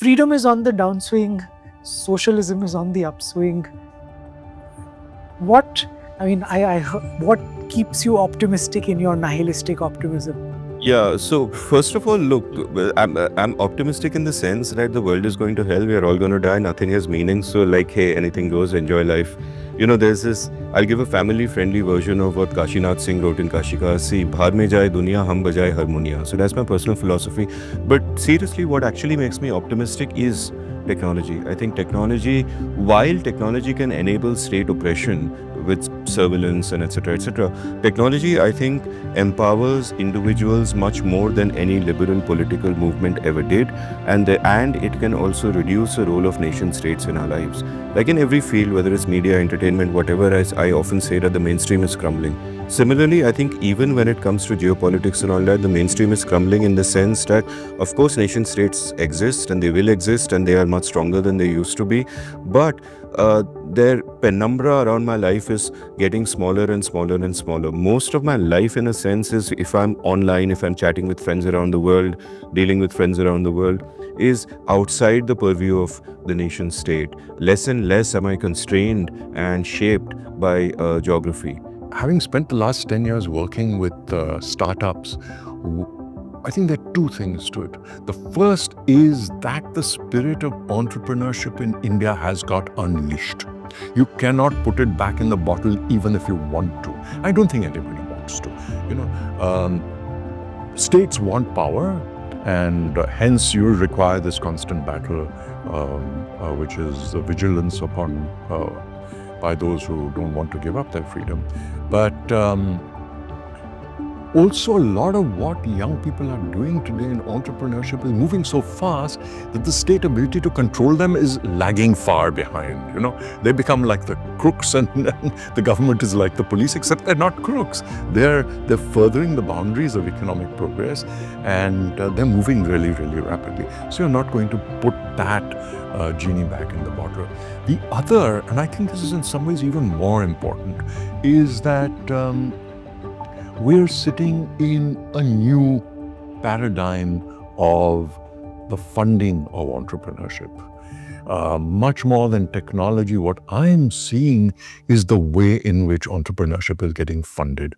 freedom is on the downswing, socialism is on the upswing. What what keeps you optimistic in your nihilistic optimism? Yeah, so first of all, look, I'm optimistic in the sense that the world is going to hell. We are all going to die. Nothing has meaning. So, like, hey, anything goes. Enjoy life. There's this. I'll give a family-friendly version of what Kashinath Singh wrote in Kashika. See, bhar mein jaye duniya, hum bajaye harmonia. So that's my personal philosophy. But seriously, what actually makes me optimistic is technology. I think technology, while technology can enable state oppression with surveillance and etc., technology, I think, empowers individuals much more than any liberal political movement ever did, and it can also reduce the role of nation states in our lives. Like in every field, whether it's media, entertainment, whatever, as I often say that the mainstream is crumbling. Similarly, I think even when it comes to geopolitics and all that, the mainstream is crumbling in the sense that, of course, nation states exist and they will exist and they are much stronger than they used to be, but their penumbra around my life is getting smaller and smaller and smaller. Most of my life, in a sense, is if I'm online, if I'm chatting with friends around the world, dealing with friends around the world, is outside the purview of the nation state. Less and less am I constrained and shaped by geography. Having spent the last 10 years working with startups, I think there are two things to it. The first is that the spirit of entrepreneurship in India has got unleashed. You cannot put it back in the bottle even if you want to. I don't think anybody wants to. States want power, and hence you require this constant battle, which is vigilance upon by those who don't want to give up their freedom. But also, a lot of what young people are doing today in entrepreneurship is moving so fast that the state ability to control them is lagging far behind. They become like the crooks, and the government is like the police, except they're not crooks. They're furthering the boundaries of economic progress, and they're moving really, really rapidly. So you're not going to put that genie back in the bottle. The other, and I think this is in some ways even more important, is that we're sitting in a new paradigm of the funding of entrepreneurship. Much more than technology, what I'm seeing is the way in which entrepreneurship is getting funded.